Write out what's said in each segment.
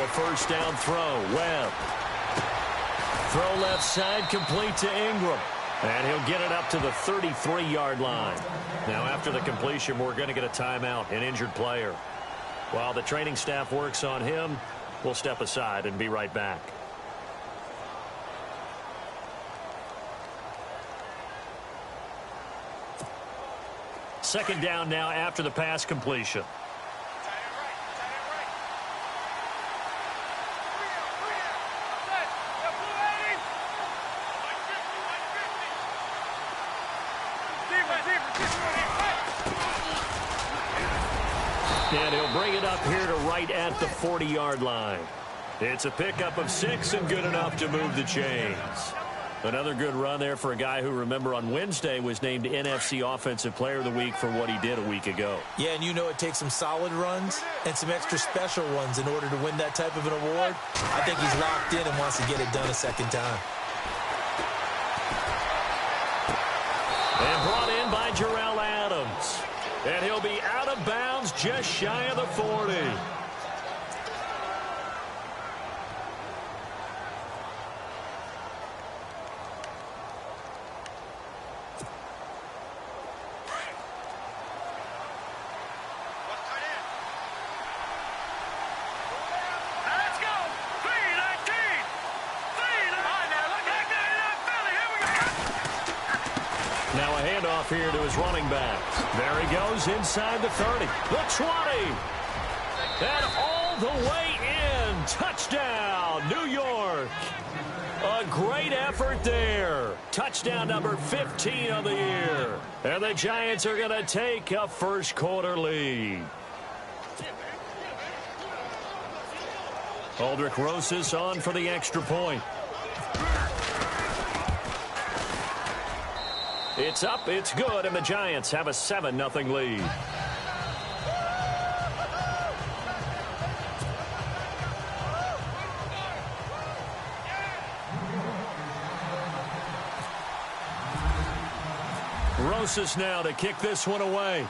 first down throw. Webb. Throw left side, complete to Ingram. And he'll get it up to the 33-yard line. Now, after the completion, we're going to get a timeout, an injured player. While the training staff works on him, we'll step aside and be right back. Second down now after the pass completion. And he'll bring it up here to right at the 40-yard line. It's a pickup of 6 and good enough to move the chains. Another good run there for a guy who, remember, on Wednesday was named NFC Offensive Player of the Week for what he did a week ago. Yeah, and you know it takes some solid runs and some extra special ones in order to win that type of an award. I think he's locked in and wants to get it done a second time. And brought in by Jarrell Adams. And he'll be out of bounds just shy of the 40. Now a handoff here to his running back. There he goes inside the 30. The 20. And all the way in. Touchdown, New York. A great effort there. Touchdown number 15 of the year. And the Giants are going to take a first quarter lead. Aldrich Rosas on for the extra point. It's up, it's good, and the Giants have a 7-0 lead. Rosas now to kick this one away.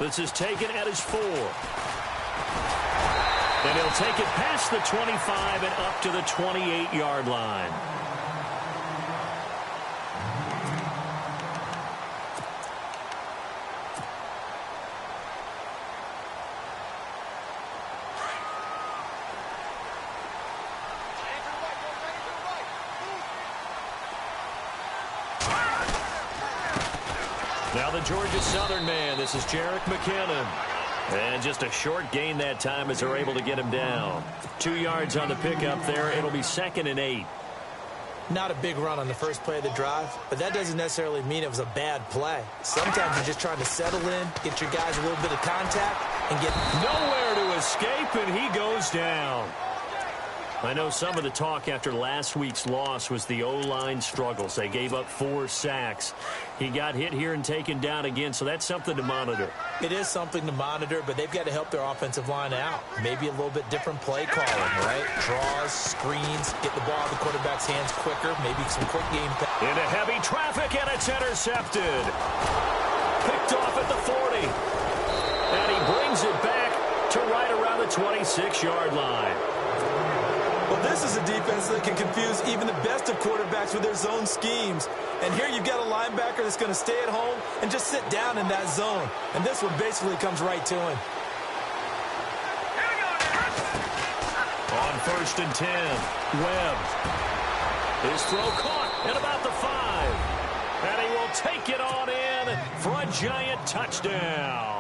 This is taken at his 4. And he'll take it past the 25 and up to the 28-yard line. Now the Georgia Southern man. This is Jerick McKinnon. And just a short gain that time as they're able to get him down. 2 yards on the pickup there. It'll be 2nd and 8. Not a big run on the first play of the drive, but that doesn't necessarily mean it was a bad play. Sometimes you're just trying to settle in, get your guys a little bit of contact, and get nowhere to escape, and he goes down. I know some of the talk after last week's loss was the O-line struggles. They gave up 4 sacks. He got hit here and taken down again, so that's something to monitor. It is something to monitor, but they've got to help their offensive line out. Maybe a little bit different play calling, right? Draws, screens, get the ball out of the quarterback's hands quicker, maybe some quick game. Into heavy traffic, and it's intercepted. Picked off at the 40. And he brings it back to right around the 26-yard line. Well, this is a defense that can confuse even the best of quarterbacks with their zone schemes. And here you've got a linebacker that's going to stay at home and just sit down in that zone. And this one basically comes right to him. On 1st and 10, Webb. His throw caught at about the 5. And he will take it on in for a Giant touchdown.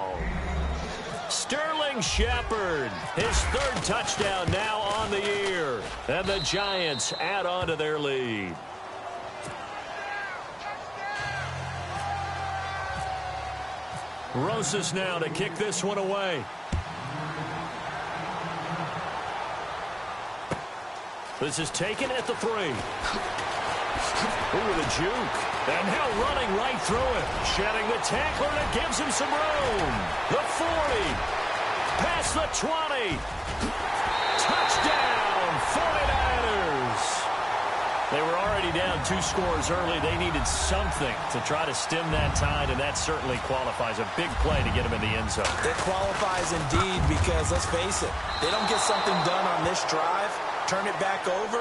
Sterling Shepard, his 3rd touchdown now on the year. And the Giants add on to their lead. Rosas now to kick this one away. This is taken at the 3. Ooh, the juke. And now running right through it. Shedding the tackler that gives him some room. The 40. Past the 20. Touchdown, 49ers. They were already down 2 scores early. They needed something to try to stem that tide, and that certainly qualifies. A big play to get them in the end zone. It qualifies indeed because, let's face it, they don't get something done on this drive, turn it back over,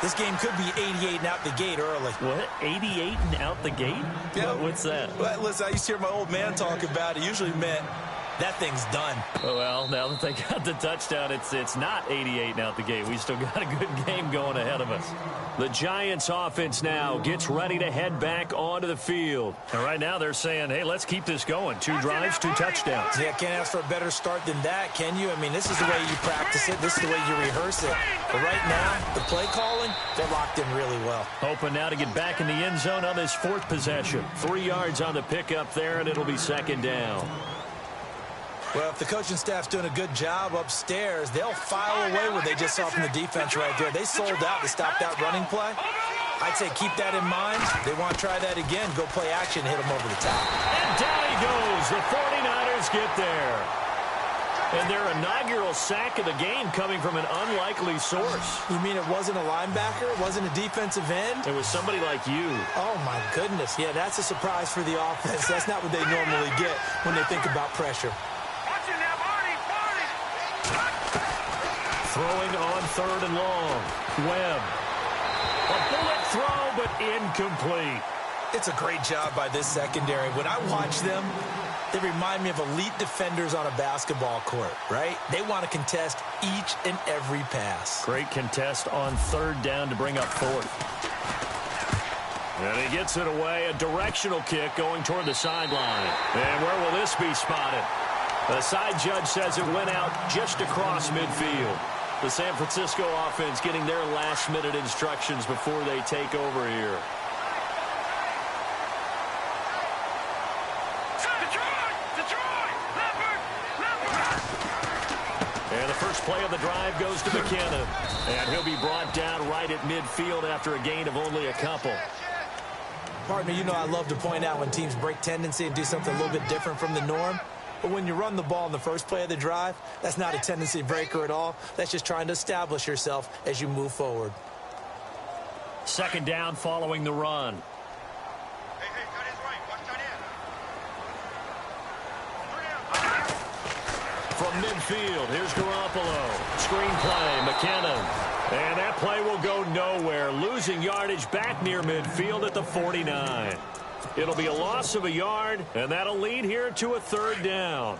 this game could be 88 and out the gate early. What? 88 and out the gate? Yeah. What's that? Well, listen, I used to hear my old man talk about it. It usually meant that thing's done. Oh, well, now that they got the touchdown, it's not 88 and out the gate. We still got a good game going ahead of us. The Giants offense now gets ready to head back onto the field. And right now they're saying, hey, let's keep this going. 2 drives, 2 touchdowns. Yeah, can't ask for a better start than that, can you? I mean, this is the way you practice it. This is the way you rehearse it. But right now, the play calling, they're locked in really well. Hoping now to get back in the end zone on this 4th possession. 3 yards on the pickup there, and it'll be 2nd down. Well, if the coaching staff's doing a good job upstairs, they'll file away what they just saw from the defense right there. They sold out to stop that running play. I'd say keep that in mind. They want to try that again. Go play action, hit them over the top. And down he goes. The 49ers get there. And their inaugural sack of the game coming from an unlikely source. You mean it wasn't a linebacker? It wasn't a defensive end? It was somebody like you. Oh, my goodness. Yeah, that's a surprise for the offense. That's not what they normally get when they think about pressure. Throwing on 3rd and long. Webb. A bullet throw, but incomplete. It's a great job by this secondary. When I watch them, they remind me of elite defenders on a basketball court, right? They want to contest each and every pass. Great contest on 3rd down to bring up 4th. And he gets it away. A directional kick going toward the sideline. And where will this be spotted? The side judge says it went out just across midfield. The San Francisco offense getting their last-minute instructions before they take over here. And the first play of the drive goes to McKinnon. And he'll be brought down right at midfield after a gain of only a couple. Partner, you know I love to point out when teams break tendency and do something a little bit different from the norm. But when you run the ball in the first play of the drive, that's not a tendency breaker at all. That's just trying to establish yourself as you move forward. 2nd down following the run. From midfield, here's Garoppolo. Screen play, McKinnon. And that play will go nowhere. Losing yardage back near midfield at the 49. It'll be a loss of a yard, and that'll lead here to a 3rd down.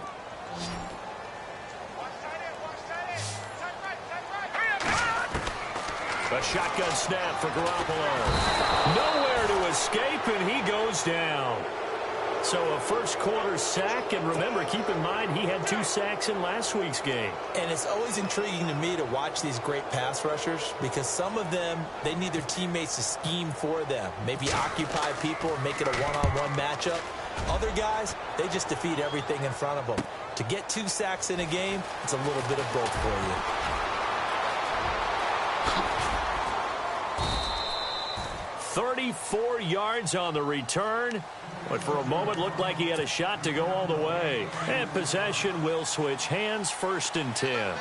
A shotgun snap for Garoppolo. Nowhere to escape, and he goes down. So a first quarter sack, and remember, keep in mind, he had 2 sacks in last week's game. And it's always intriguing to me to watch these great pass rushers because some of them, they need their teammates to scheme for them. Maybe occupy people and make it a one-on-one matchup. Other guys, they just defeat everything in front of them. To get 2 sacks in a game, it's a little bit of both for you. 34 yards on the return, but for a moment looked like he had a shot to go all the way. And possession will switch hands, 1st and 10.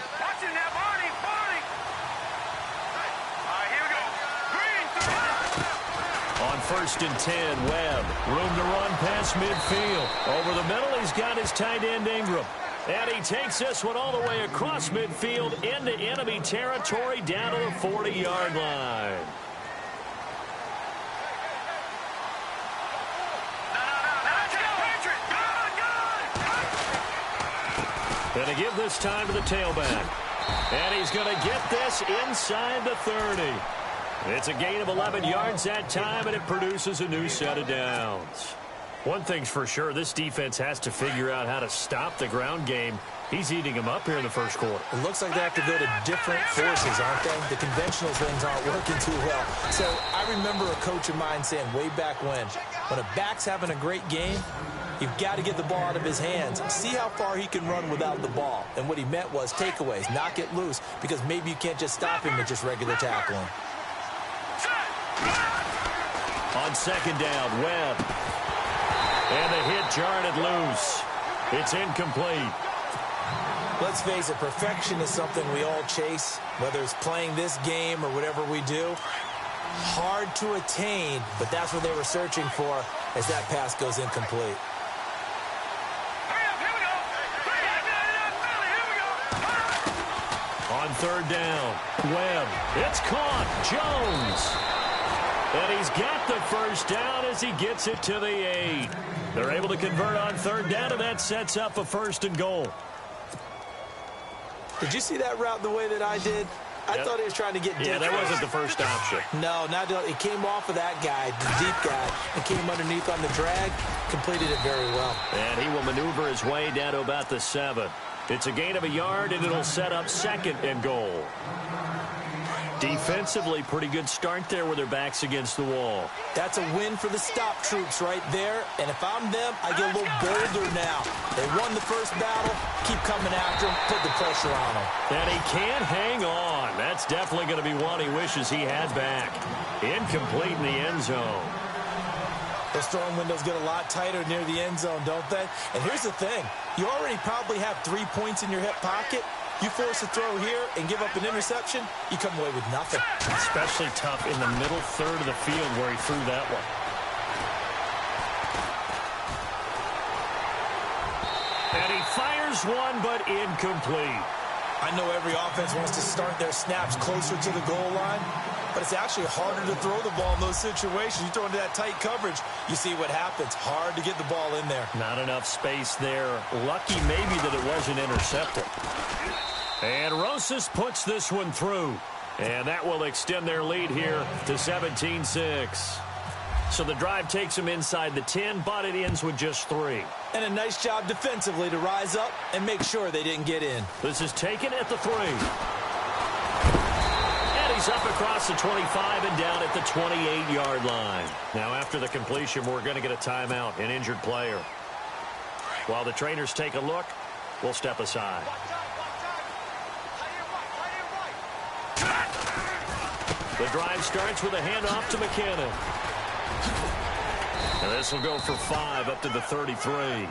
On 1st and 10, Webb. Room to run past midfield. Over the middle, he's got his tight end Ingram. And he takes this one all the way across midfield into enemy territory down to the 40-yard line. Going to give this time to the tailback. And he's going to get this inside the 30. It's a gain of 11 yards that time, and it produces a new set of downs. One thing's for sure, this defense has to figure out how to stop the ground game. He's eating them up here in the first quarter. It looks like they have to go to different forces, aren't they? The conventional things aren't working too well. So I remember a coach of mine saying way back when a back's having a great game, you've got to get the ball out of his hands. See how far he can run without the ball. And what he meant was takeaways, knock it loose, because maybe you can't just stop him with just regular tackling. On 2nd down, Webb. And the hit jarred it loose. It's incomplete. Let's face it, perfection is something we all chase, whether it's playing this game or whatever we do. Hard to attain, but that's what they were searching for as that pass goes incomplete. On third down, Webb. It's caught. Jones. And he's got the first down as he gets it to the 8. They're able to convert on third down, and that sets up a 1st and goal. Did you see that route the way that I did? I thought he was trying to get deep. Yeah, that wasn't the first option. No, not it came off of that guy, the deep guy, and came underneath on the drag, completed it very well. And he will maneuver his way down to about the 7. It's a gain of a yard, and it'll set up 2nd and goal. Defensively, pretty good start there with their backs against the wall. That's a win for the stop troops right there. And if I'm them, I get a little bolder now. They won the first battle. Keep coming after them. Put the pressure on them. And he can't hang on. That's definitely going to be one he wishes he had back. Incomplete in the end zone. Those throwing windows get a lot tighter near the end zone, don't they? And here's the thing. You already probably have 3 points in your hip pocket. You force a throw here and give up an interception, you come away with nothing. Especially tough in the middle third of the field where he threw that one. And he fires one, but incomplete. I know every offense wants to start their snaps closer to the goal line, but it's actually harder to throw the ball in those situations. You throw into that tight coverage, you see what happens. Hard to get the ball in there. Not enough space there. Lucky maybe that it wasn't intercepted. And Rosas puts this one through. And that will extend their lead here to 17-6. So the drive takes them inside the 10, but it ends with just 3. And a nice job defensively to rise up and make sure they didn't get in. This is taken at the 3. And he's up across the 25 and down at the 28-yard line. Now after the completion, we're going to get a timeout, an injured player. While the trainers take a look, we'll step aside. The drive starts with a handoff to McKinnon. And this will go for 5 up to the 33.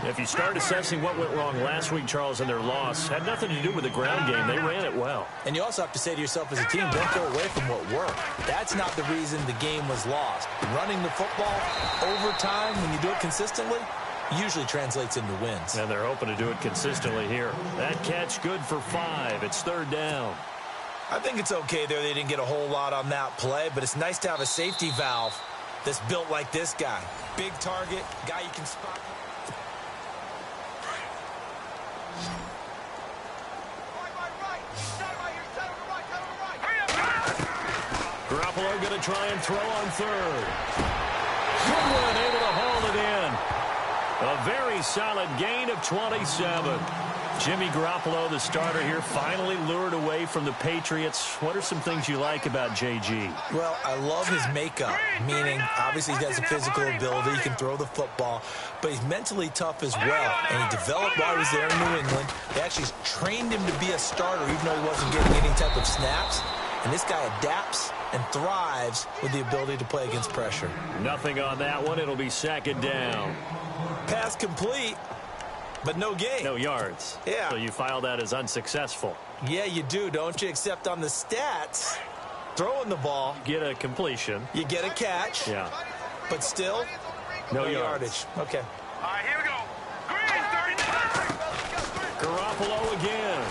If you start assessing what went wrong last week, Charles, in their loss, had nothing to do with the ground game. They ran it well. And you also have to say to yourself as a team, don't go away from what worked. That's not the reason the game was lost. Running the football over time, when you do it consistently, usually translates into wins. And they're hoping to do it consistently here. That catch good for 5. It's third down. I think it's okay there. They didn't get a whole lot on that play, but it's nice to have a safety valve that's built like this guy. Big target, guy you can spot. Garoppolo going to try and throw on third. Goodwin able to haul it in. A very solid gain of 27. Jimmy Garoppolo, the starter here, finally lured away from the Patriots. What are some things you like about JG? Well, I love his makeup, meaning obviously he has a physical ability, he can throw the football, but he's mentally tough as well. And he developed while he was there in New England. They actually trained him to be a starter even though he wasn't getting any type of snaps. And this guy adapts and thrives with the ability to play against pressure. Nothing on that one. It'll be second down. Pass complete. But no gain. No yards. Yeah. So you file that as unsuccessful. Yeah, you do, don't you? Except on the stats, throwing the ball. Get a completion. You get a catch. Yeah. But still, no yardage. Okay. All right, here we go. Green, 39. Garoppolo again.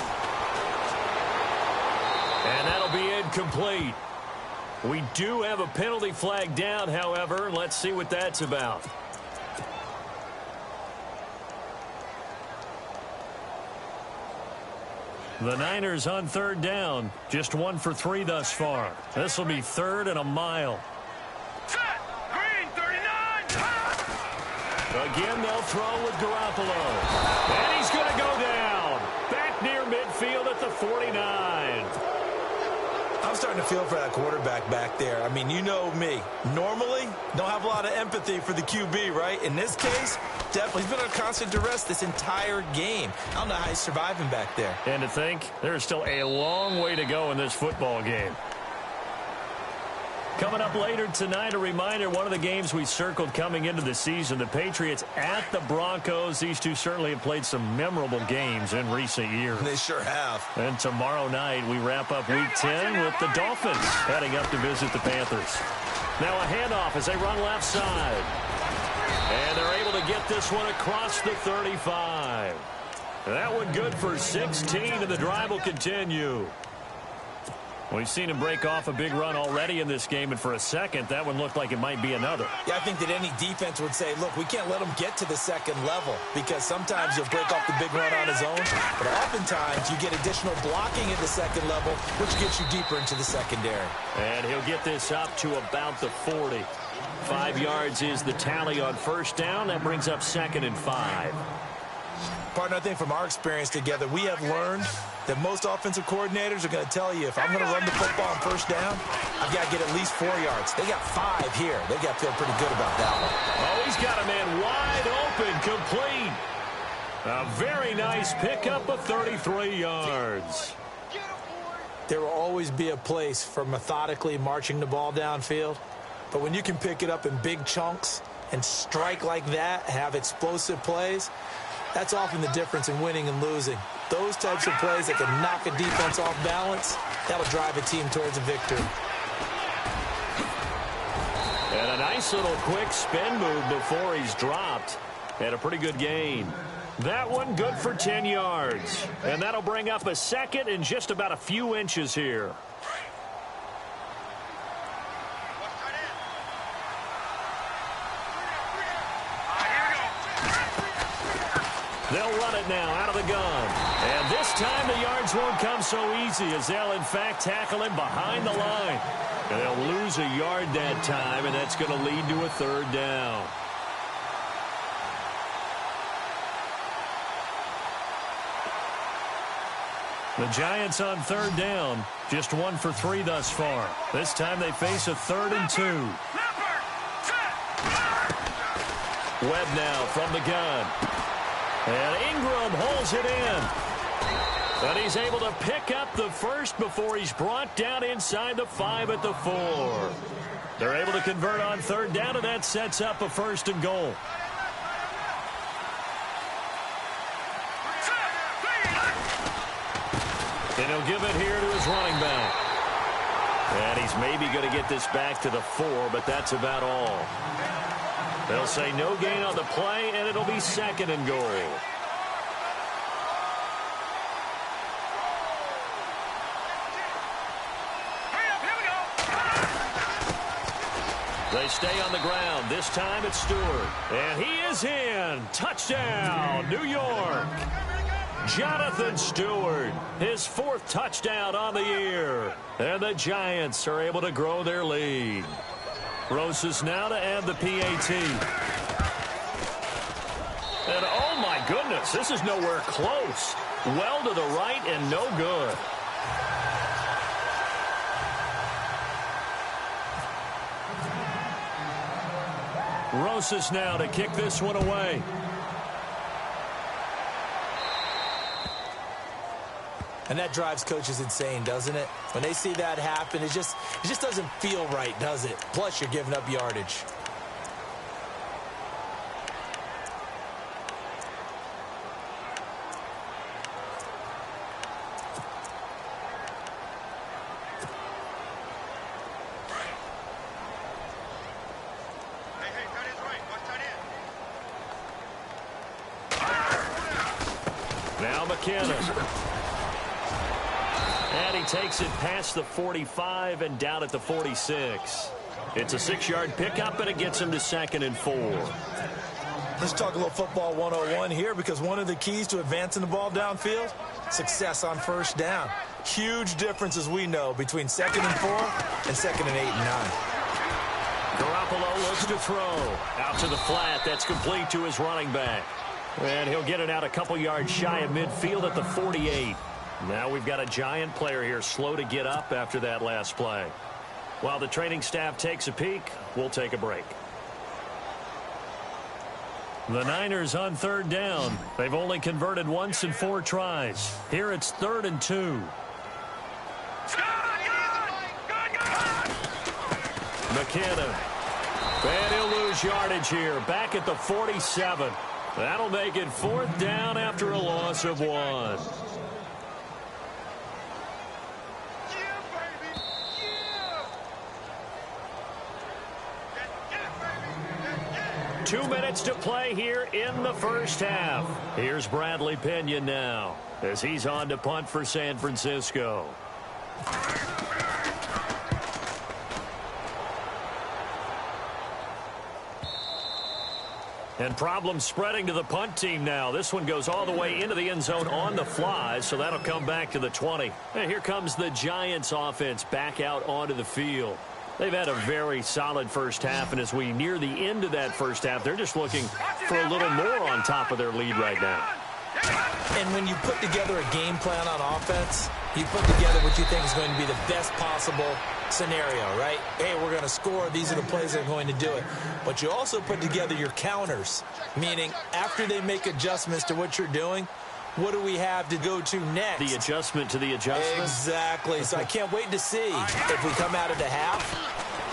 And that'll be incomplete. We do have a penalty flag down, however. Let's see what that's about. The Niners on third down. Just 1 for 3 thus far. This will be third and a mile. Set. Green, 39. Again, they'll throw with Garoppolo. And he's going to go down. Back near midfield at the 49. I'm starting to feel for that quarterback back there. I mean, you know me. Normally, don't have a lot of empathy for the QB, right? In this case, definitely. He's been under constant duress this entire game. I don't know how he's surviving back there. And to think, there's still a long way to go in this football game. Coming up later tonight, a reminder, one of the games we circled coming into the season, the Patriots at the Broncos. These two certainly have played some memorable games in recent years. They sure have. And tomorrow night, we wrap up Week 10 with the Dolphins heading up to visit the Panthers. Now a handoff as they run left side. And they're able to get this one across the 35. That one good for 16, and the drive will continue. We've seen him break off a big run already in this game, and for a second, that one looked like it might be another. Yeah, I think that any defense would say, look, we can't let him get to the second level, because sometimes he'll break off the big run on his own, but oftentimes you get additional blocking at the second level, which gets you deeper into the secondary. And he'll get this up to about the 40. 5 yards is the tally on first down. That brings up 2nd and 5. Partner, I think from our experience together, we have learned that most offensive coordinators are going to tell you, if I'm going to run the football on first down, I've got to get at least 4 yards. They got 5 here. They've got to feel pretty good about that one. Oh, he's got a man wide open, complete. A very nice pickup of 33 yards. There will always be a place for methodically marching the ball downfield, but when you can pick it up in big chunks and strike like that, have explosive plays, that's often the difference in winning and losing. Those types of plays that can knock a defense off balance, that'll drive a team towards a victory. And a nice little quick spin move before he's dropped. And a pretty good gain. That one good for 10 yards. And that'll bring up a 2nd and just about a few inches here. They'll run it now out of the gun. And this time the yards won't come so easy, as they'll, in fact, tackle him behind the line. And they'll lose a yard that time, and that's going to lead to a 3rd down. The Giants on 3rd down. Just 1 for 3 thus far. This time they face a 3rd and 2. Webb now from the gun. And Ingram holds it in. And he's able to pick up the first before he's brought down inside the 5 at the 4. They're able to convert on 3rd down, and that sets up a 1st and goal. And he'll give it here to his running back. And he's maybe going to get this back to the 4, but that's about all. They'll say no gain on the play, and it'll be 2nd and goal. They stay on the ground. This time it's Stewart. And he is in. Touchdown, New York. Jonathan Stewart, his 4th touchdown on the year. And the Giants are able to grow their lead. Rosas now to add the PAT. And oh my goodness, this is nowhere close. Well to the right and no good. Rosas now to kick this one away. And that drives coaches insane, doesn't it? When they see that happen, it just doesn't feel right, does it? Plus, you're giving up yardage. Now McKinnon. And he takes it past the 45 and down at the 46. It's a 6-yard pickup, and it gets him to 2nd and 4. Let's talk a little football 101 here, because one of the keys to advancing the ball downfield, success on first down. Huge difference, as we know, between 2nd and 4 and 2nd and 8 and 9. Garoppolo looks to throw. Out to the flat. That's complete to his running back. And he'll get it out a couple yards shy of midfield at the 48. Now we've got a Giant player here slow to get up after that last play. While the training staff takes a peek, we'll take a break. The Niners on 3rd down. They've only converted once in 4 tries. Here it's 3rd and 2. McKinnon. And he'll lose yardage here. Back at the 47. That'll make it 4th down after a loss of 1. 2 minutes to play here in the first half. Here's Bradley Pinion now as he's on to punt for San Francisco. And problems spreading to the punt team now. This one goes all the way into the end zone on the fly, so that'll come back to the 20. And here comes the Giants offense back out onto the field. They've had a very solid first half, and as we near the end of that first half, they're just looking for a little more on top of their lead right now. And when you put together a game plan on offense, you put together what you think is going to be the best possible scenario, right? Hey, we're going to score. These are the plays that are going to do it. But you also put together your counters, meaning after they make adjustments to what you're doing, what do we have to go to next? The adjustment to the adjustment? Exactly. So I can't wait to see if we come out of the half,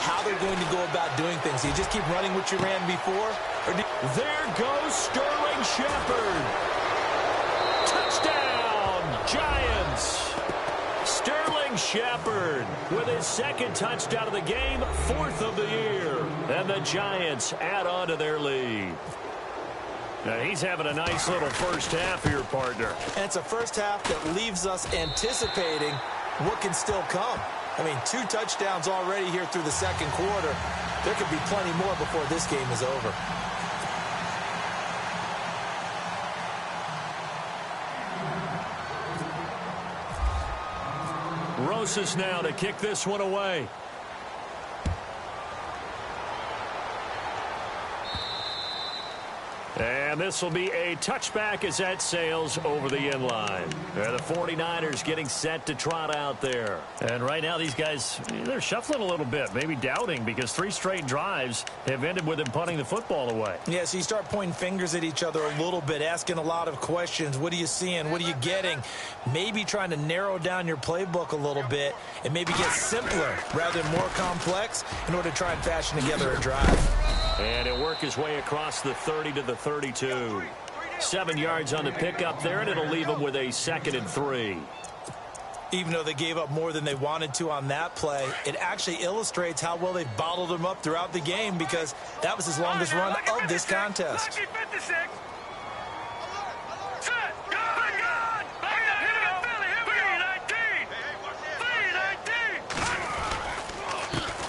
how they're going to go about doing things. Do you just keep running what you ran before? There goes Sterling Shepard. Touchdown, Giants. Sterling Shepard with his 2nd touchdown of the game, 4th of the year. And the Giants add on to their lead. Now he's having a nice little first half here, partner. And it's a first half that leaves us anticipating what can still come. I mean, 2 touchdowns already here through the 2nd quarter. There could be plenty more before this game is over. Rosas now to kick this one away. And this will be a touchback as that sails over the end line. The 49ers getting set to trot out there. And right now these guys, they're shuffling a little bit, maybe doubting, because 3 straight drives have ended with them punting the football away. Yeah, so you start pointing fingers at each other a little bit, asking a lot of questions. What are you seeing? What are you getting? Maybe trying to narrow down your playbook a little bit and maybe get simpler rather than more complex in order to try and fashion together a drive. And he'll work his way across the 30 to the 32. 7 yards on the pickup there, and it'll leave him with a 2nd and 3. Even though they gave up more than they wanted to on that play, it actually illustrates how well they bottled him up throughout the game, because that was his longest run of this contest.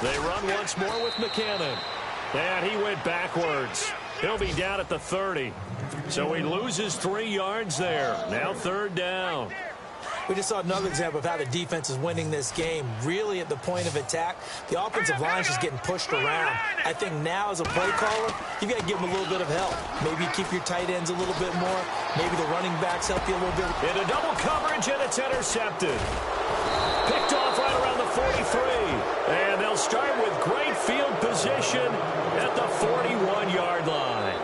They run once more with McKinnon. And he went backwards. He'll be down at the 30. So he loses 3 yards there. Now 3rd down. We just saw another example of how the defense is winning this game. Really at the point of attack, the offensive line is just getting pushed around. I think now as a play caller, you've got to give them a little bit of help. Maybe keep your tight ends a little bit more. Maybe the running backs help you a little bit. Into double coverage, and it's intercepted. Picked off right around the 43. And they'll start with great field position at the 41-yard line.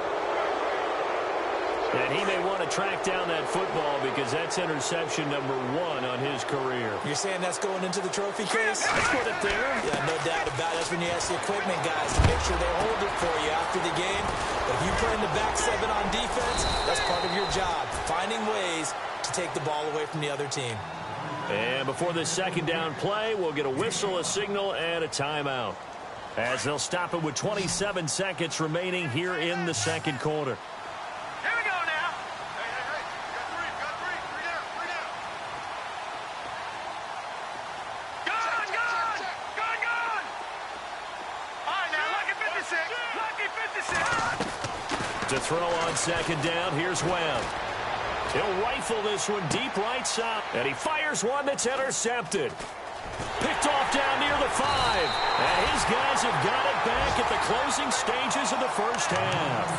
And he may want to track down that football because that's interception number 1 on his career. You're saying that's going into the trophy case? Let's put it there. Yeah, no doubt about it. That's when you ask the equipment guys to make sure they hold it for you after the game. But if you play in the back 7 on defense, that's part of your job, finding ways to take the ball away from the other team. And before this 2nd down play, we'll get a whistle, a signal, and a timeout, as they'll stop it with 27 seconds remaining here in the 2nd quarter. Here we go now. Hey. Got three down. Gone. All right, now, lucky 56. To throw on 2nd down, here's Webb. He'll rifle this one deep right side. And he fires one that's intercepted. Picked off down near the 5. And his guys have got it back at the closing stages of the first half.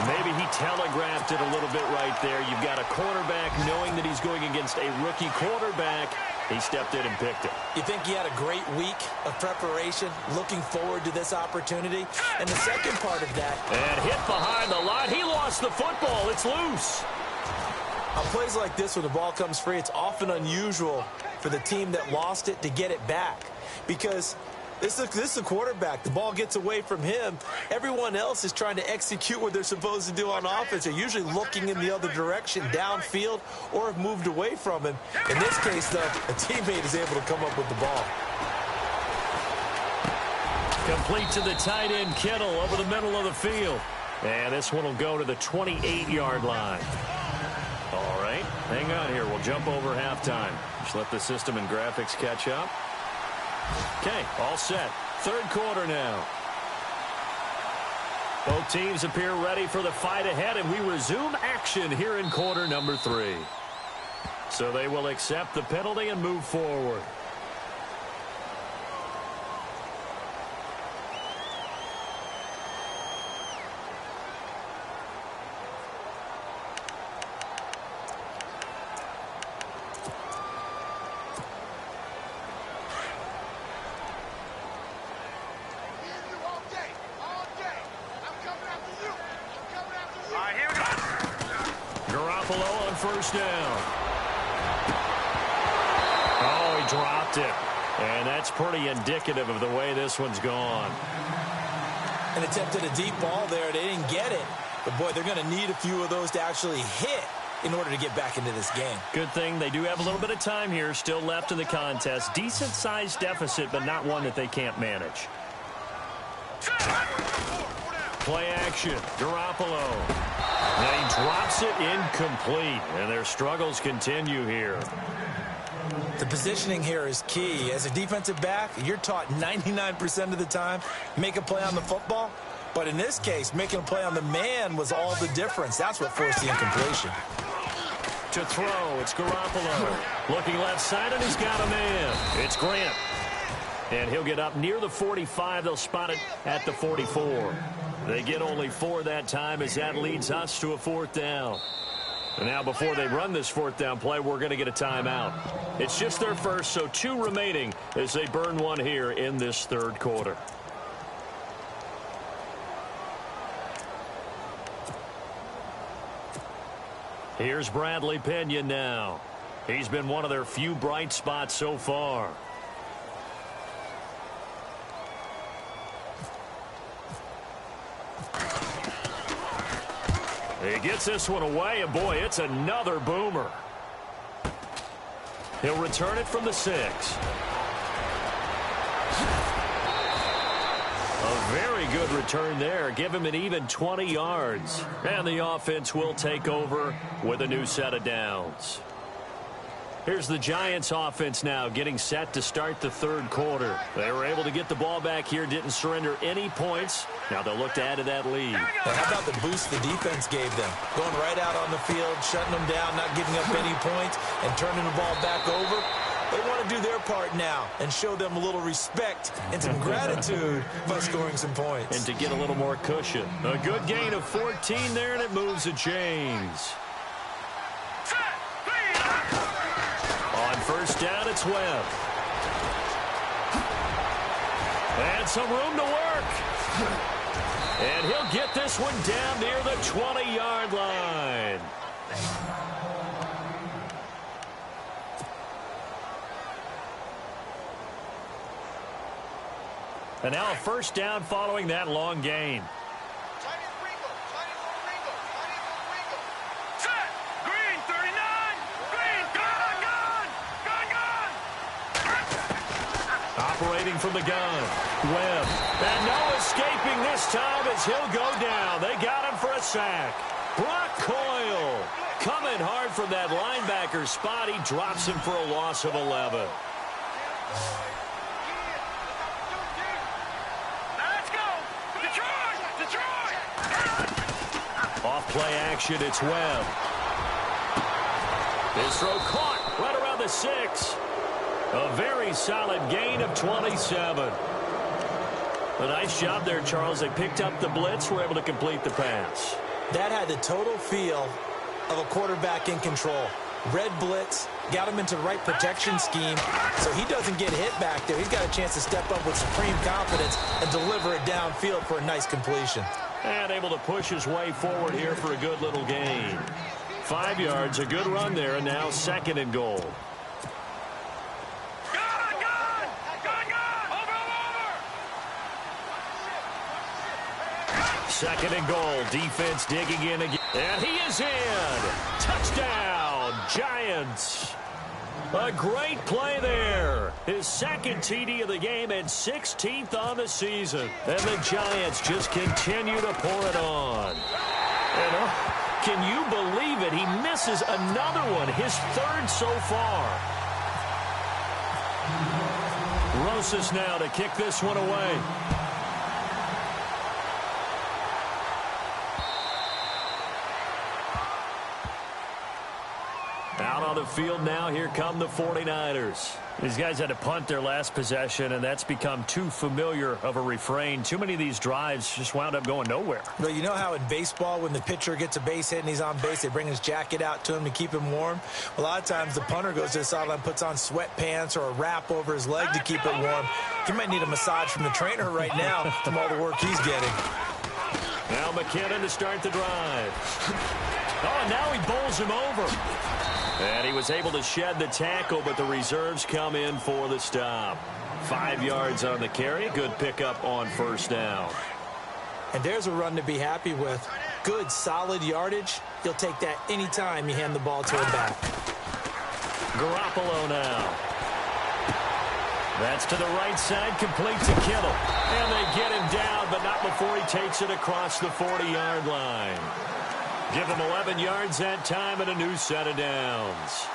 Maybe he telegraphed it a little bit right there. You've got a quarterback knowing that he's going against a rookie quarterback. He stepped in and picked it. You think he had a great week of preparation, looking forward to this opportunity? And the second part of that. And hit behind the line. He lost the football. It's loose. On plays like this where the ball comes free, it's often unusual for the team that lost it to get it back. Because This is a quarterback. The ball gets away from him. Everyone else is trying to execute what they're supposed to do on offense. They're usually looking in the other direction, downfield, or have moved away from him. In this case, though, a teammate is able to come up with the ball. Complete to the tight end, Kittle, over the middle of the field. And this one will go to the 28-yard line. All right, hang on here. We'll jump over halftime. Just let the system and graphics catch up. Okay, all set. Third quarter now. Both teams appear ready for the fight ahead, and we resume action here in quarter number 3. So they will accept the penalty and move forward. First down. Oh, he dropped it. And that's pretty indicative of the way this one's gone. And attempted a deep ball there. They didn't get it. But, boy, they're going to need a few of those to actually hit in order to get back into this game. Good thing they do have a little bit of time here still left in the contest. Decent-sized deficit, but not one that they can't manage. Play action. Garoppolo. Now he drops it incomplete, and their struggles continue here. The positioning here is key. As a defensive back, you're taught 99% of the time, make a play on the football. But in this case, making a play on the man was all the difference. That's what forced the incompletion. To throw, it's Garoppolo. Looking left side, and he's got a man. It's Grant. And he'll get up near the 45. They'll spot it at the 44. They get only 4 that time as that leads us to a 4th down. And now before they run this 4th down play, we're going to get a timeout. It's just their first, so 2 remaining as they burn one here in this third quarter. Here's Bradley Pena now. He's been one of their few bright spots so far. He gets this one away, and boy, it's another boomer. He'll return it from the 6. A very good return there. Give him an even 20 yards. And the offense will take over with a new set of downs. Here's the Giants offense now getting set to start the third quarter. They were able to get the ball back here, didn't surrender any points. Now they'll look to add to that lead. Well, how about the boost the defense gave them? Going right out on the field, shutting them down, not giving up any points, and turning the ball back over. They want to do their part now and show them a little respect and some gratitude by scoring some points. And to get a little more cushion. A good gain of 14 there, and it moves the chains. On first down, it's Webb. And some room to work. And he'll get this one down near the 20-yard line. And now a first down following that long gain. Operating from the gun. Webb. And no escaping this time as he'll go down. They got him for a sack. Brock Coyle coming hard from that linebacker spot. He drops him for a loss of 11. Let's go! Detroit! Detroit! Off play action, it's Webb. His throw caught right around the 6. A very solid gain of 27. A nice job there, Charles. They picked up the blitz, were able to complete the pass. That had the total feel of a quarterback in control. Red blitz, got him into the right protection scheme, so he doesn't get hit back there. He's got a chance to step up with supreme confidence and deliver it downfield for a nice completion. And able to push his way forward here for a good little gain. 5 yards, a good run there, and now 2nd and goal. 2nd and goal. Defense digging in again. And he is in. Touchdown, Giants. A great play there. His 2nd TD of the game and 16th on the season. And the Giants just continue to pour it on. And can you believe it? He misses another one, his 3rd so far. Rosas now to kick this one away. Out on the field now, here come the 49ers. These guys had to punt their last possession, and that's become too familiar of a refrain. Too many of these drives just wound up going nowhere. Well, you know how in baseball, when the pitcher gets a base hit and he's on base, they bring his jacket out to him to keep him warm? A lot of times the punter goes to the sideline, puts on sweatpants or a wrap over his leg to keep it warm. He might need a massage from the trainer right now from all the work he's getting. Now McKinnon to start the drive. Oh, and now he bowls him over. And he was able to shed the tackle, but the reserves come in for the stop. 5 yards on the carry. Good pickup on 1st down. And there's a run to be happy with. Good, solid yardage. He'll take that anytime you hand the ball to him back. Garoppolo now. That's to the right side, complete to Kittle. And they get him down, but not before he takes it across the 40-yard line. Give him 11 yards that time and a new set of downs.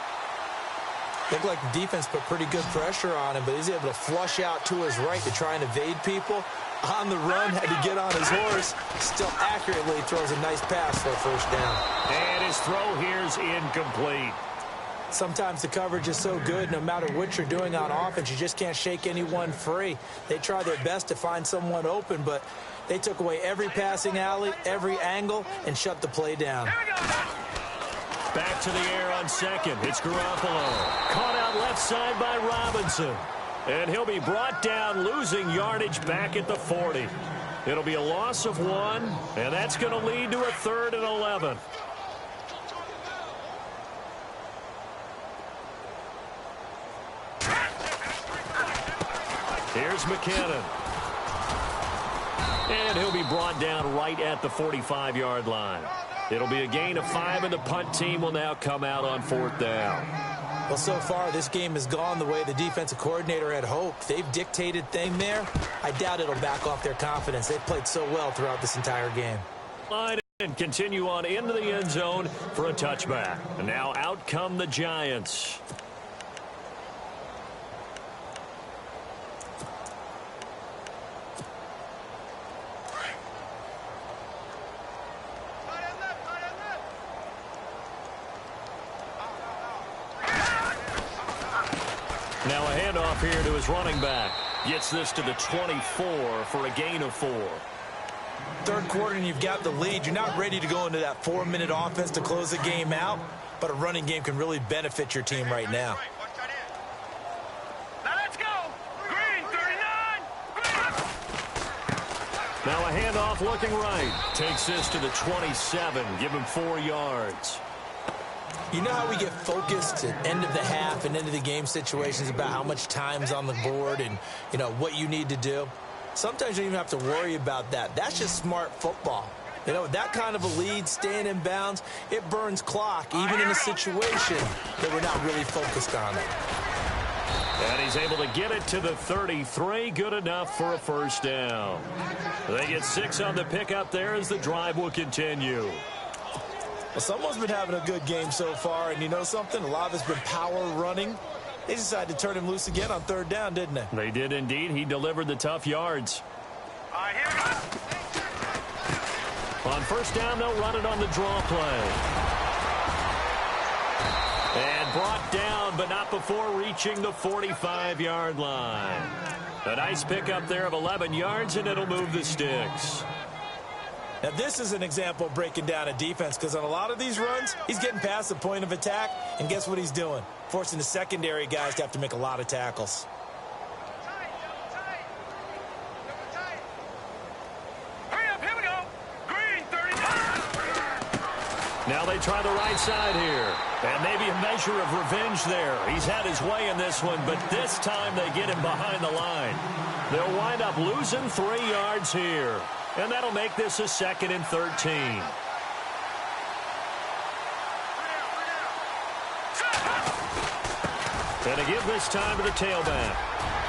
Looked like the defense put pretty good pressure on him, but he's able to flush out to his right to try and evade people. On the run, had to get on his horse. Still accurately throws a nice pass for a 1st down. And his throw here's incomplete. Sometimes the coverage is so good, no matter what you're doing on offense, you just can't shake anyone free. They try their best to find someone open, but they took away every passing alley, every angle, and shut the play down. Back to the air on 2nd. It's Garoppolo. Caught out left side by Robinson. And he'll be brought down, losing yardage back at the 40. It'll be a loss of 1, and that's going to lead to a 3rd and 11. Here's McKinnon. And he'll be brought down right at the 45-yard line. It'll be a gain of 5, and the punt team will now come out on 4th down. Well, so far, this game has gone the way the defensive coordinator had hoped. They've dictated thing there. I doubt it'll back off their confidence. They've played so well throughout this entire game. And continue on into the end zone for a touchback. And now out come the Giants. Now a handoff here to his running back. Gets this to the 24 for a gain of 4. 3rd quarter and you've got the lead. You're not ready to go into that 4-minute offense to close the game out, but a running game can really benefit your team right now. Now let's go. Green, 39. Now a handoff looking right. Takes this to the 27. Give him 4 yards. You know how we get focused at end of the half and end of the game situations about how much time's on the board and, you know, what you need to do? Sometimes you don't even have to worry about that. That's just smart football. You know, that kind of a lead, staying in bounds, it burns clock, even in a situation that we're not really focused on it. And he's able to get it to the 33. Good enough for a 1st down. They get 6 on the pickup there as the drive will continue. Well, someone's been having a good game so far, and you know something? A lot of it's been power running. They decided to turn him loose again on 3rd down, didn't they? They did indeed. He delivered the tough yards. All right, here we go. On 1st down, they'll run it on the draw play. And brought down, but not before reaching the 45-yard line. A nice pickup there of 11 yards, and it'll move the sticks. Now, this is an example of breaking down a defense, because on a lot of these runs, he's getting past the point of attack, and guess what he's doing? Forcing the secondary guys to have to make a lot of tackles. Hurry up, here we go. Green, 39. Now they try the right side here. And maybe a measure of revenge there. He's had his way in this one, but this time they get him behind the line. They'll wind up losing 3 yards here. And that'll make this a 2nd and 13. And to give this time to the tailback.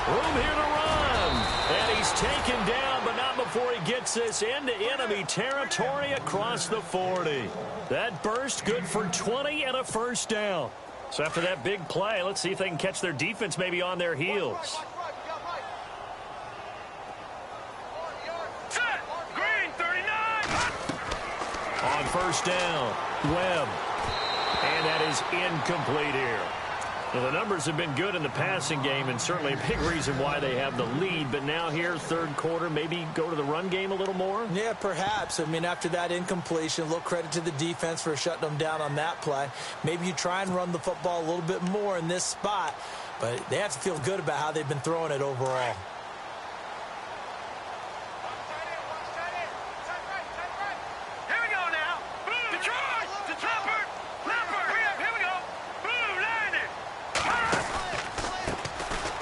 Room here to run. And he's taken down, but not before he gets this into enemy territory across the 40. That burst good for 20 and a first down. So after that big play, let's see if they can catch their defense maybe on their heels. On first down, Webb. And that is incomplete here. Well, the numbers have been good in the passing game, and certainly a big reason why they have the lead. But now here, third quarter, maybe go to the run game a little more? Yeah, perhaps. I mean, after that incompletion, a little credit to the defense for shutting them down on that play. Maybe you try and run the football a little bit more in this spot, but they have to feel good about how they've been throwing it overall.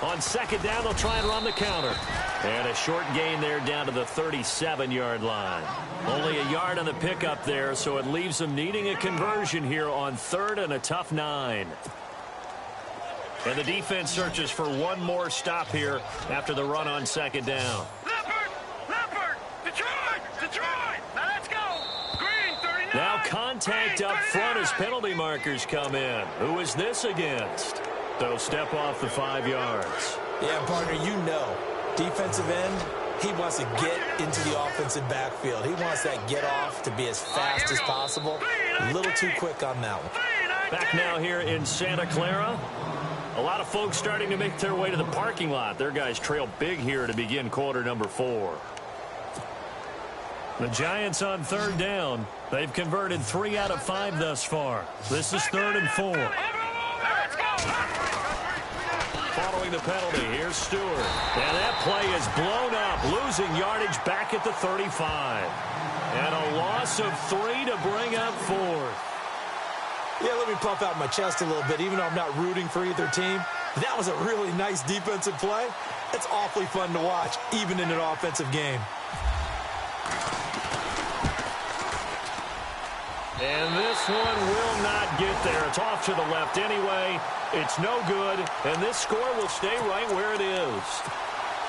On second down, they'll try and run the counter. And a short gain there down to the 37-yard line. Only a yard on the pickup there, so it leaves them needing a conversion here on 3rd and a tough 9. And the defense searches for one more stop here after the run on second down. Leopard! Detroit! Now let's go! Green, 39! Now contact up front as penalty markers come in. Who is this against? They'll step off the 5 yards. Yeah, partner, you know, defensive end, he wants to get into the offensive backfield. He wants that get off to be as fast as possible. A little too quick on that one. Back now here in Santa Clara. A lot of folks starting to make their way to the parking lot. Their guys trail big here to begin quarter number 4. The Giants on third down. They've converted 3 out of 5 thus far. This is 3rd and 4. Following the penalty, here's Stewart. And that play is blown up, losing yardage back at the 35. And a loss of 3 to bring up 4th. Yeah, let me puff out my chest a little bit, even though I'm not rooting for either team. That was a really nice defensive play. It's awfully fun to watch, even in an offensive game. And this one will not get there. It's off to the left anyway. It's no good, and this score will stay right where it is.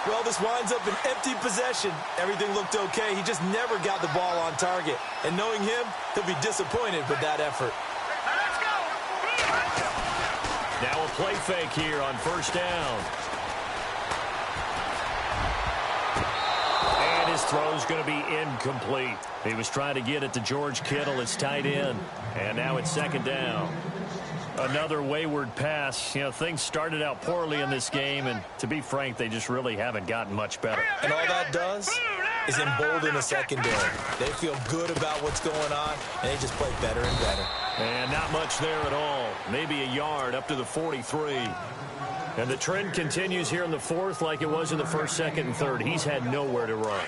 Well, this winds up an empty possession. Everything looked okay. He just never got the ball on target. And knowing him, he'll be disappointed with that effort. Now a play fake here on first down. And his throw's going to be incomplete. He was trying to get it to George Kittle, his tight end. And now it's second down. Another wayward pass. You know, things started out poorly in this game, and to be frank, they just really haven't gotten much better. And all that does is embolden the secondary. They feel good about what's going on, and they just play better and better. And not much there at all. Maybe a yard up to the 43. And the trend continues here in the 4th like it was in the 1st, 2nd, and 3rd. He's had nowhere to run.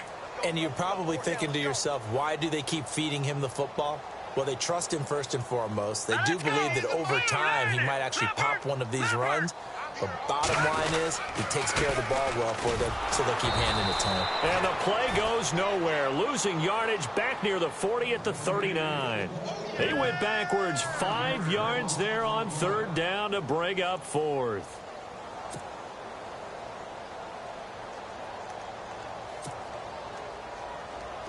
And you're probably thinking to yourself, why do they keep feeding him the football? Well, they trust him first and foremost. They do believe that over time he might actually pop one of these runs. But bottom line is he takes care of the ball well for them, so they'll keep handing it to him. And the play goes nowhere. Losing yardage back near the 40 at the 39. He went backwards 5 yards there on third down to bring up 4th.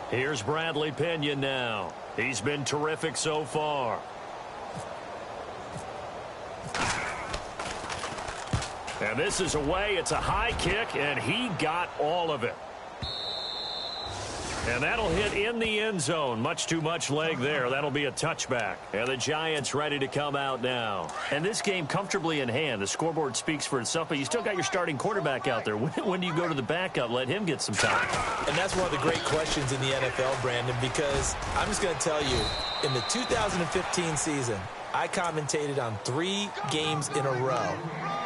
Here's Bradley Pinion now. He's been terrific so far. And this is away. It's a high kick, and he got all of it. And that'll hit in the end zone. Much too much leg there. That'll be a touchback. And the Giants ready to come out now. And this game comfortably in hand. The scoreboard speaks for itself, but you still got your starting quarterback out there. When do you go to the backup? Let him get some time. And that's one of the great questions in the NFL, Brandon, because I'm just going to tell you, in the 2015 season, I commentated on 3 games in a row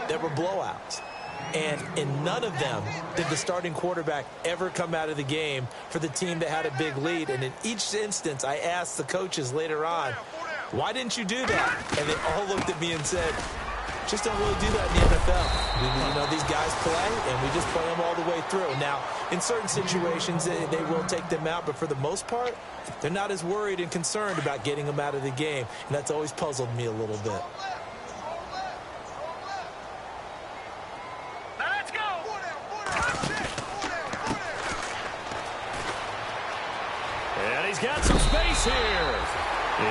that were blowouts. And in none of them did the starting quarterback ever come out of the game for the team that had a big lead. And in each instance, I asked the coaches later on, why didn't you do that? And they all looked at me and said, Just don't really do that in the NFL. You know, these guys play, and we just play them all the way through. Now, in certain situations, they will take them out, but for the most part, they're not as worried and concerned about getting them out of the game, and that's always puzzled me a little bit. And he's got some space here.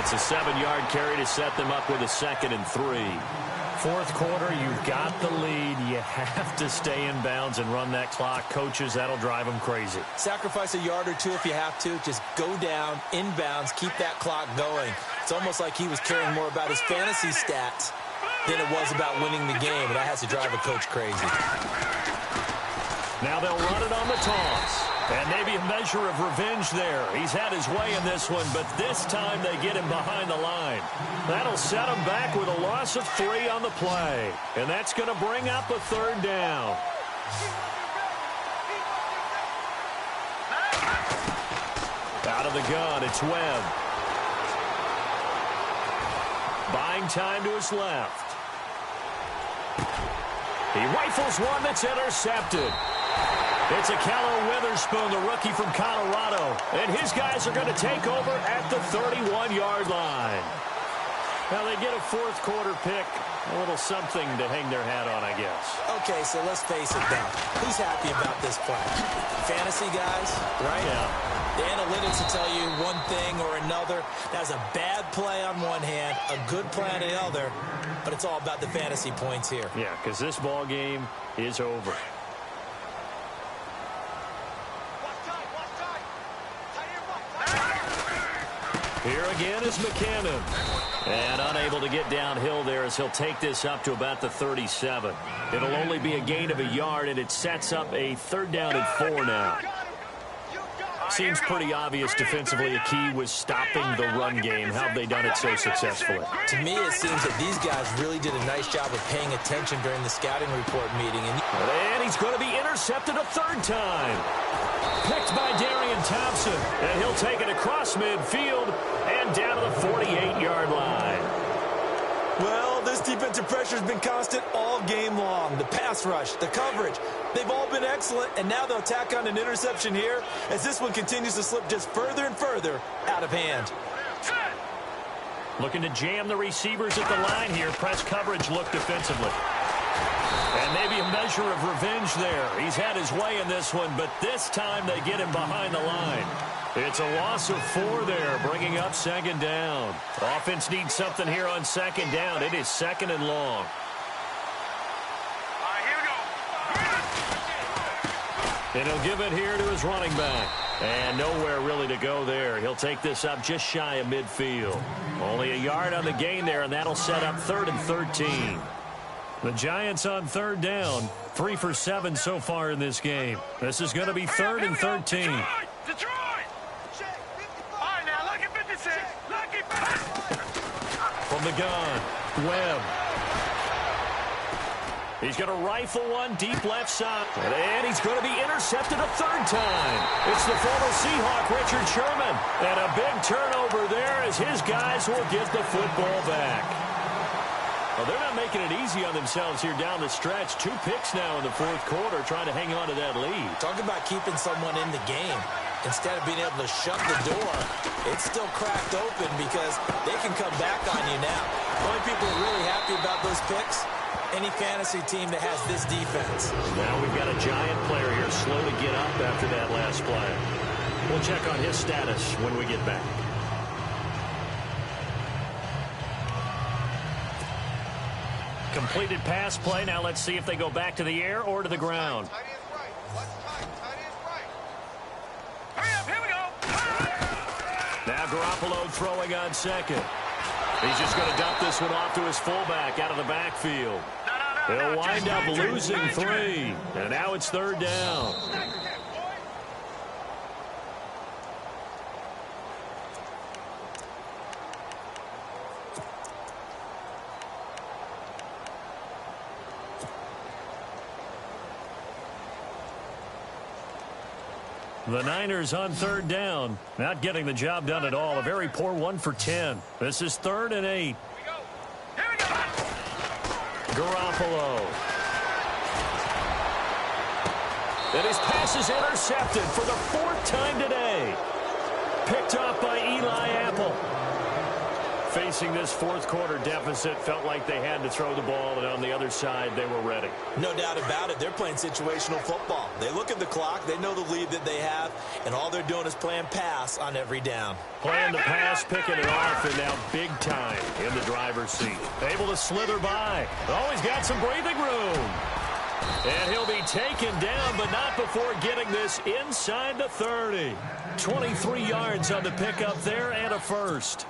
It's a 7-yard carry to set them up with a 2nd and 3. Fourth quarter, you've got the lead. You have to stay in bounds and run that clock. Coaches, that'll drive them crazy. Sacrifice a yard or two if you have to. Just go down, in bounds, keep that clock going. It's almost like he was caring more about his fantasy stats than it was about winning the game, and that has to drive a coach crazy. Now they'll run it on the toss. And maybe a measure of revenge there. He's had his way in this one, but this time they get him behind the line. That'll set him back with a loss of 3 on the play. And that's going to bring up a 3rd down. Out of the gun, it's Webb. Buying time to his left. He rifles one that's intercepted. It's a Callow Witherspoon, the rookie from Colorado. And his guys are going to take over at the 31-yard line. Now they get a fourth quarter pick. A little something to hang their hat on, I guess. Okay, so let's face it now. Who's happy about this play? Fantasy guys, right? Yeah. The analytics will tell you one thing or another. That's a bad play on one hand, a good play on the other. But it's all about the fantasy points here. Yeah, because this ball game is over. Here again is McCannon. And unable to get downhill there as he'll take this up to about the 37. It'll only be a gain of a yard, and it sets up a 3rd down and 4 now. Seems pretty obvious defensively a key was stopping the run game. How have they done it so successfully? To me, it seems that these guys really did a nice job of paying attention during the scouting report meeting. And he's going to be intercepted a 3rd time. Picked by Darian Thompson. And he'll take it across midfield and down to the 48-yard line. Well, this defensive pressure has been constant all game long. The pass rush, the coverage, they've all been excellent, and now they'll tack on an interception here as this one continues to slip just further and further out of hand. Looking to jam the receivers at the line here. Press coverage look defensively. And maybe a measure of revenge there. He's had his way in this one, but this time they get him behind the line. It's a loss of 4 there, bringing up 2nd down. Offense needs something here on 2nd down. It is 2nd and long. All right, here we go. And he'll give it here to his running back. And nowhere really to go there. He'll take this up just shy of midfield. Only a yard on the gain there, and that'll set up 3rd and 13. The Giants on 3rd down. 3 for 7 so far in this game. This is going to be 3rd and 13. Detroit! All right, now, lucky 56. Lucky 56. From the gun, Webb. He's going to rifle one deep left side. And he's going to be intercepted a 3rd time. It's the former Seahawk, Richard Sherman. And a big turnover there as his guys will get the football back. Well, they're not making it easy on themselves here down the stretch. 2 picks now in the fourth quarter trying to hang on to that lead. Talk about keeping someone in the game. Instead of being able to shut the door, it's still cracked open because they can come back on you now. The only people who are really happy about those picks, any fantasy team that has this defense. Now we've got a Giant player here slow to get up after that last play. We'll check on his status when we get back. Completed pass play. Now let's see if they go back to the air or to the ground. Tight end's right. What's tight? Tight end's right. Hurry up, here we go. Now Garoppolo throwing on 2nd. He's just going to dump this one off to his fullback out of the backfield. He'll wind up losing 3. And now it's 3rd down. The Niners on 3rd down. Not getting the job done at all. A very poor 1 for 10. This is 3rd and 8. Garoppolo. And his pass is intercepted for the 4th time today. Picked off by Eli Apple. Facing this 4th quarter deficit, felt like they had to throw the ball, and on the other side, they were ready. No doubt about it. They're playing situational football. They look at the clock, they know the lead that they have, and all they're doing is playing pass on every down. Playing the pass, picking it off, and now big time in the driver's seat. Able to slither by. Oh, he's got some breathing room. And he'll be taken down, but not before getting this inside the 30. 23 yards on the pickup there and a first.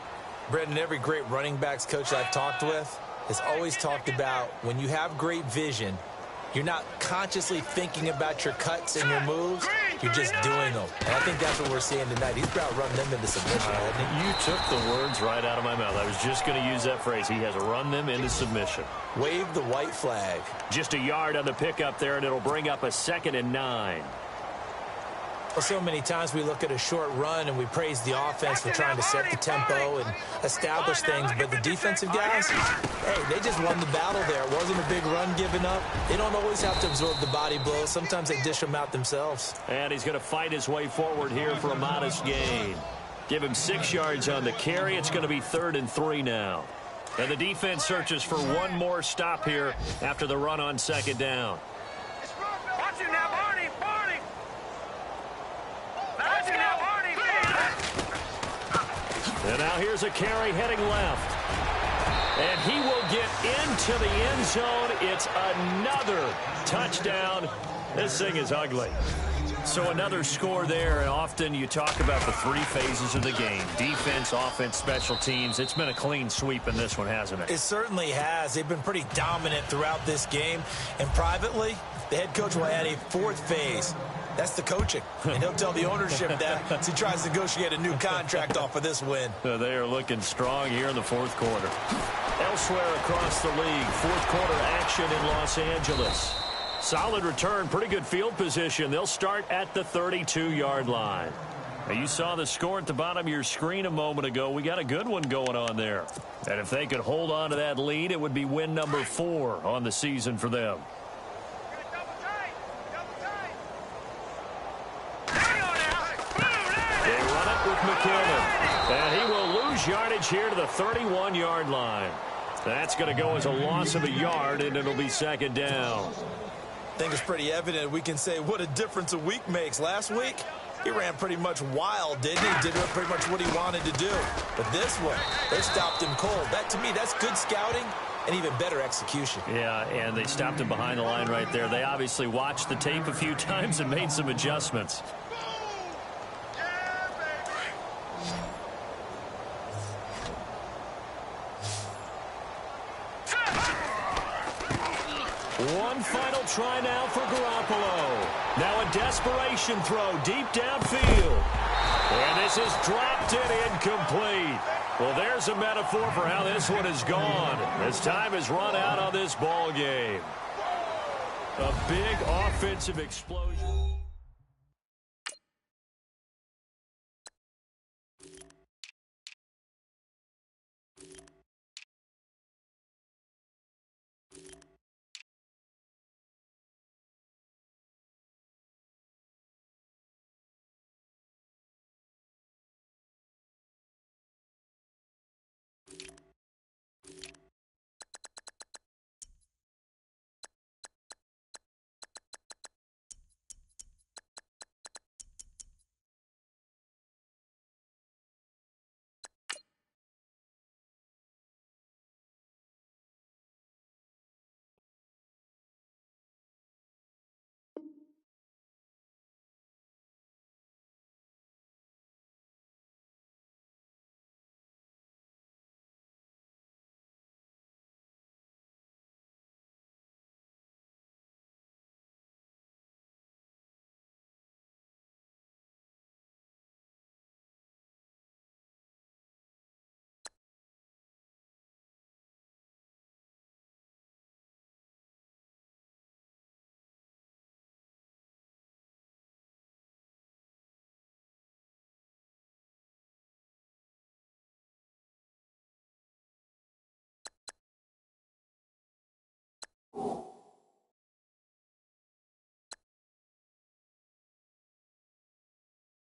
Brendan, every great running backs coach I've talked with has always talked about when you have great vision, you're not consciously thinking about your cuts and your moves, you're just doing them. And I think that's what we're seeing tonight. He's about running them into submission, hasn't he? You took the words right out of my mouth. I was just going to use that phrase. He has run them into submission. Wave the white flag. Just a yard on the pickup there, and it'll bring up a 2nd and 9. Well, so many times we look at a short run and we praise the offense for trying to set the tempo and establish things, but the defensive guys, hey, they just won the battle there. It wasn't a big run given up. They don't always have to absorb the body blows. Sometimes they dish them out themselves. And he's going to fight his way forward here for a modest gain. Give him 6 yards on the carry. It's going to be 3rd and 3 now. And the defense searches for one more stop here after the run on 2nd down. Watch him now, Barney! Barney! Watch him now, Barney! And now here's a carry heading left. And he will get into the end zone. It's another touchdown. This thing is ugly. So another score there, and often you talk about the 3 phases of the game. Defense, offense, special teams. It's been a clean sweep in this one, hasn't it? It certainly has. They've been pretty dominant throughout this game. And privately, the head coach will add a 4th phase. That's the coaching. And he'll tell the ownership that as he tries to negotiate a new contract off of this win. So they are looking strong here in the 4th quarter. Elsewhere across the league, 4th quarter action in Los Angeles. Solid return, pretty good field position. They'll start at the 32-yard line. Now, you saw the score at the bottom of your screen a moment ago. We got a good one going on there. And if they could hold on to that lead, it would be win number 4 on the season for them. They run it with McKinnon. And he will lose yardage here to the 31-yard line. That's going to go as a loss of a yard, and it'll be 2nd down. I think it's pretty evident we can say what a difference a week makes. Last week, he ran pretty much wild, didn't he? Did pretty much what he wanted to do. But this one, they stopped him cold. That, to me, that's good scouting and even better execution. Yeah, and they stopped him behind the line right there. They obviously watched the tape a few times and made some adjustments. One final try now for Garoppolo. Now a desperation throw deep downfield. And this is dropped and incomplete. Well, there's a metaphor for how this one is gone. As time has run out on this ball game. A big offensive explosion. right.